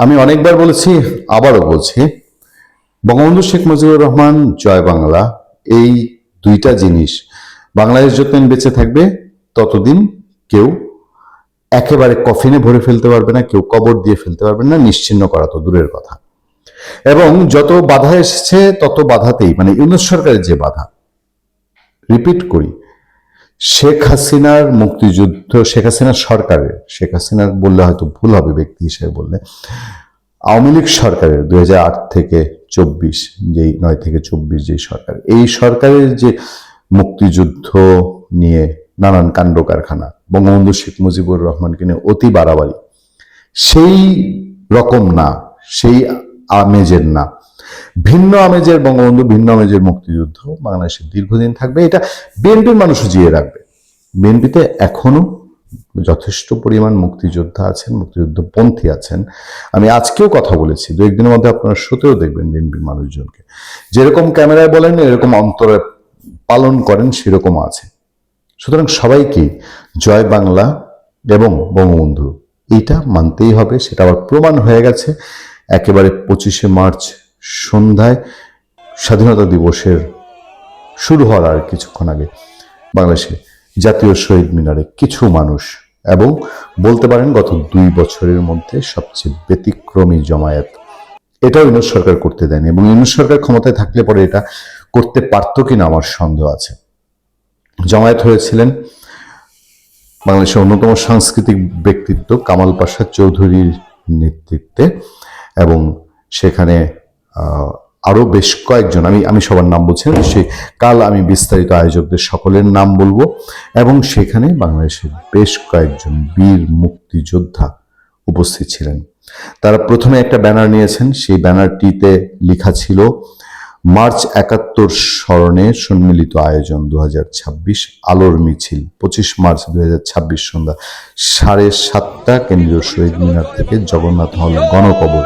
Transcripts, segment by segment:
আমি অনেকবার বলেছি, আবারও বলছি, বঙ্গবন্ধু শেখ মুজিবুর রহমান, জয় বাংলা, এই দুইটা জিনিস বাংলাদেশ যতদিন বেঁচে থাকবে ততদিন কেউ একেবারে কফিনে ভরে ফেলতে পারবে না, কেউ কবর দিয়ে ফেলতে পারবে না, নিশ্চিহ্ন করা তো দূরের কথা। এবং যত বাধা এসেছে তত বাধাতেই, মানে ইউনূস সরকারের যে বাধা, রিপিট করি, শেখ হাসিনার মুক্তিযুদ্ধ, শেখ হাসিনার সরকারের, শেখ হাসিনার বললে হয়তো ভুল হবে ব্যক্তি হিসেবে বললে, আওয়ামী লীগ সরকারের 2008 থেকে 24, যেই 9 থেকে 24 যেই সরকার, এই সরকারের যে মুক্তিযুদ্ধ নিয়ে নানান কাণ্ড কারখানা, বঙ্গবন্ধু শেখ মুজিবুর রহমানকে নিয়ে অতি বাড়াবাড়ি, সেই রকম না, সেই আমেজের না, ভিন্ন আমেজের বঙ্গবন্ধু, ভিন্ন আমেজের মুক্তিযুদ্ধ বাংলাদেশে দীর্ঘদিন থাকবে। এটা বিএনপির মানুষও জিয়ে রাখবে। বিএনপিতে এখনো যথেষ্ট পরিমাণ মুক্তিযোদ্ধা আছেন, মুক্তিযুদ্ধপন্থী আছেন। আমি আজকেও কথা বলেছি, দু একদিনের মধ্যে আপনারা শোতেও দেখবেন বিএনপির মানুষজনকে, যেরকম ক্যামেরায় বলেন এরকম অন্তরে পালন করেন, সেরকম আছে। সুতরাং সবাইকে জয় বাংলা এবং বঙ্গবন্ধু এইটা মানতেই হবে। সেটা আবার প্রমাণ হয়ে গেছে একেবারে 25শে মার্চ সন্ধ্যায়, স্বাধীনতা দিবসের শুরু হওয়ার আর কিছুক্ষণ আগে বাংলাদেশে জাতীয় শহীদ মিনারে কিছু মানুষ, এবং বলতে পারেন গত 2 বছরের মধ্যে সবচেয়ে ব্যতিক্রমী জমায়েত, এটাও ইউনূস সরকার করতে দেয়নি। এবং ইউনূস সরকার ক্ষমতায় থাকলে পরে এটা করতে পারতো কিনা আমার সন্দেহ আছে। জমায়েত হয়েছিলেন বাংলাদেশের অন্যতম সাংস্কৃতিক ব্যক্তিত্ব কামাল পাশা চৌধুরীর নেতৃত্বে, এবং সেখানে আরো বেশ কয়েকজন, আমি সবার নাম বলছি না, সেই কাল আমি বিস্তারিত আয়োজকদের সকলের নাম বলবো। এবং সেখানে বাংলাদেশের বেশ কয়েকজন বীর মুক্তিযোদ্ধা উপস্থিত ছিলেন। তারা প্রথমে একটা ব্যানার নিয়েছেন, সেই ব্যানারটিতে লেখা ছিল মার্চ 71 স্মরণে সম্মিলিত আয়োজন 2026 আলোর মিছিল, 25 মার্চ 2026 সন্ধ্যা 7:30 কেন্দ্রীয় শহীদ মিনার থেকে জগন্নাথ হল গণকবর,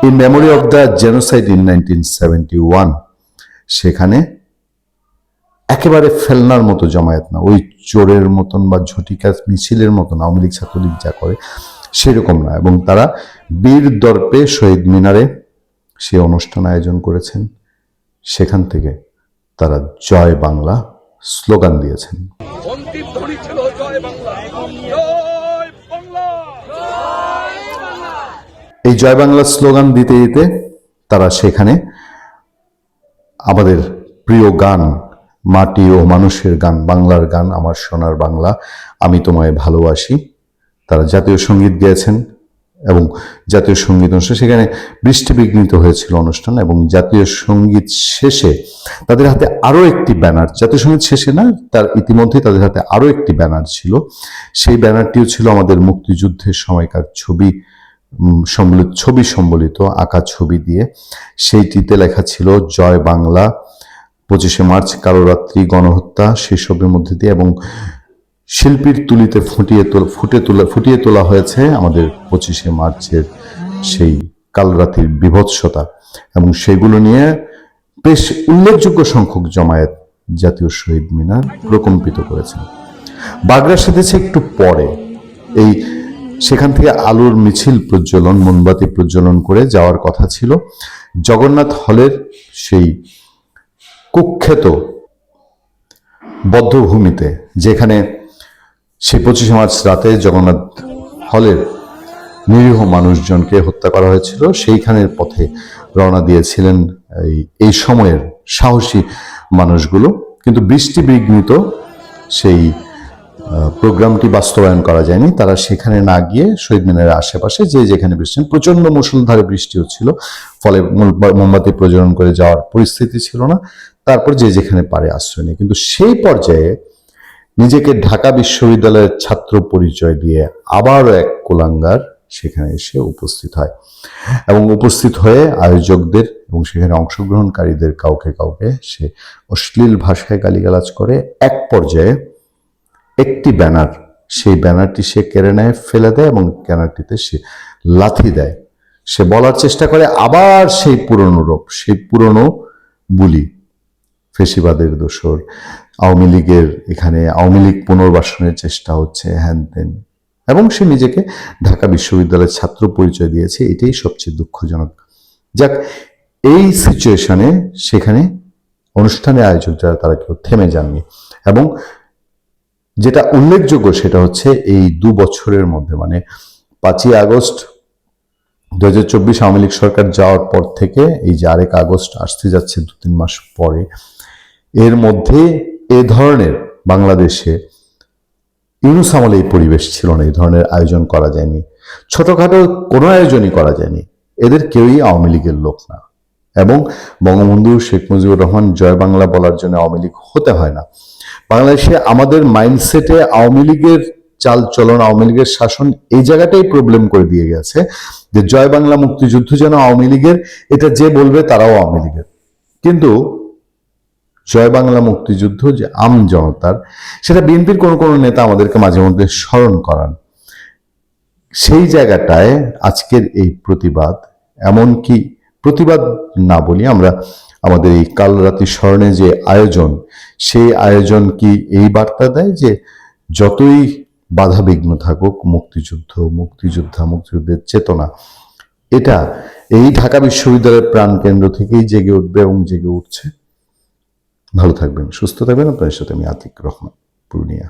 in memory of the genocide in 1971। সেখানে একেবারে ফেলনার মতো জমায়েত না, ওই চোরের মতন বা ঝটিকা মিছিলের মতন আওয়ামী লীগ ছাত্রলীগ যা করে সেরকম না। এবং তারা বীর দর্পে শহীদ মিনারে সে অনুষ্ঠান আয়োজন করেছেন। সেখান থেকে তারা জয় বাংলা স্লোগান দিয়েছেন। এই জয় বাংলা স্লোগান দিতে দিতে তারা সেখানে আমাদের প্রিয় গান, মাটি ও মানুষের গান, বাংলার গান, আমার সোনার বাংলা, আমি তোমায় ভালোবাসি, তারা জাতীয় সঙ্গীত গেয়েছেন। এবং জাতীয় সঙ্গীত অনুষ্ঠান, সেখানে বৃষ্টি বিঘ্নিত হয়েছিল অনুষ্ঠান। এবং জাতীয় সঙ্গীত শেষে তাদের হাতে আরো একটি ব্যানার, জাতীয় সঙ্গীত শেষে না, তার ইতিমধ্যে তাদের হাতে আরো একটি ব্যানার ছিল। সেই ব্যানারটিও ছিল আমাদের মুক্তিযুদ্ধের সময়কার ছবি সম্বলিত আঁকা ছবি দিয়ে। সেইটিতে লেখা ছিল জয় বাংলা, 25শে মার্চ কালরাত্রি গণহত্যা, সেসবের মধ্যে দিয়ে। এবং শিল্পীর তুলিতে ফুটিয়ে তোলা হয়েছে আমাদের 25শে মার্চের সেই কালরাত্রির বিভৎসতা। এবং সেগুলো নিয়ে বেশ উল্লেখযোগ্য সংখ্যক জমায়েত জাতীয় শহীদ মিনার প্রকম্পিত করেছেন। বাগড়া সেধেছে একটু পরে। এই সেখান থেকে আলোর মিছিল প্রজ্বলন, মোমবাতি প্রজ্বলন করে যাওয়ার কথা ছিল জগন্নাথ হলের সেই কুখ্যাত বদ্ধভূমিতে, যেখানে সেই 25শে মার্চ রাতে জগন্নাথ হলের নিরীহ মানুষজনকে হত্যা করা হয়েছিল। সেইখানের পথে রওনা দিয়েছিলেন এই সময়ের সাহসী মানুষগুলো। কিন্তু বৃষ্টি বিঘ্নিত সেই প্রোগ্রামটি বাস্তবায়ন করা যায়নি। তারা সেখানে না গিয়ে শহীদ মিনারের আশেপাশে যে যেখানে বৃষ্টি, প্রচন্ড মুষলধারে বৃষ্টি হচ্ছিল, ফলে মোমবাতি প্রজ্বলন করে যাওয়ার পরিস্থিতি ছিল না। তারপর যে যেখানে পারে আশ্রয় নেয়। কিন্তু সেই পর্যায়ে নিজেকে ঢাকা বিশ্ববিদ্যালয়ের ছাত্র পরিচয় দিয়ে আবারও এক কুলাঙ্গার সেখানে এসে উপস্থিত হয়। এবং উপস্থিত হয়ে আয়োজকদের এবং সেখানে অংশগ্রহণকারীদের কাউকে কাউকে সে অশ্লীল ভাষায় গালিগালাজ করে। এক পর্যায়ে একটি ব্যানার, সেই ব্যানারটি সে কেড়ে নেয়, ফেলে দেয়, এবং ব্যানারটিতে সে লাথি দেয়। সে বলার চেষ্টা করে আবার সেই পুরনো রূপ, সেই পুরনো বুলি, ফেসিবাদের দোসর, আওয়ামী লীগের এখানে আওয়ামী লীগ পুনর্বাসনের চেষ্টা হচ্ছে, হ্যান তেন এবং সে নিজেকে ঢাকা বিশ্ববিদ্যালয়ের ছাত্র পরিচয় দিয়েছে, এটাই সবচেয়ে দুঃখজনক। যাক, এই সিচুয়েশনে সেখানে অনুষ্ঠানের আয়োজক যারা তারা কেউ থেমে যাননি, এবং যেটা উল্লেখযোগ্য সেটা হচ্ছে এই 2 বছরের মধ্যে, মানে 5ই আগস্ট 2024 আওয়ামী লীগ সরকার যাওয়ার পর থেকে এই যে আরেক আগস্ট আসতে যাচ্ছে 2-3 মাস পরে, এর মধ্যে এ ধরনের বাংলাদেশে ইউনূস আমলে এই পরিবেশ ছিল না, এই ধরনের আয়োজন করা যায়নি, ছোটখাটো কোনো আয়োজনই করা যায়নি। এদের কেউই আওয়ামী লীগের লোক না, এবং বঙ্গবন্ধু শেখ মুজিবুর রহমান জয় বাংলা বলার জন্য আওয়ামী লীগ হতে হয় না। বাংলাদেশে আমাদের মাইন্ডসেটে আওয়ামী লীগের চাল চলন, আওয়ামী লীগের শাসন এই জায়গাটাই প্রবলেম করে দিয়ে গেছে যে জয় বাংলা মুক্তিযুদ্ধ যেন আওয়ামী লীগের, এটা যে বলবে তারাও আওয়ামী লীগের। কিন্তু জয় বাংলা মুক্তিযুদ্ধ যে আম জনতার, সেটা বিএনপির কোন কোন নেতা আমাদেরকে মাঝে মধ্যে স্মরণ করান। সেই জায়গাটায় আজকের এই প্রতিবাদ, এমনকি প্রতিবাদ না বলি আমরা, আমাদের এই কাল রাতে স্মরণে যে আয়োজন, সেই আয়োজন কি এই বার্তা দেয় যে যতই বাধা বিঘ্ন থাকুক, মুক্তিযুদ্ধ, মুক্তিযোদ্ধা, মুক্তিযুদ্ধের চেতনা, এটা এই ঢাকা বিশ্ববিদ্যালয়ের প্রাণকেন্দ্র থেকেই জেগে উঠবে এবং জেগে উঠছে। ভালো থাকবেন, সুস্থ থাকবেন। আপনার সাথে আমি আতিক রহমান, পূর্ণিয়া।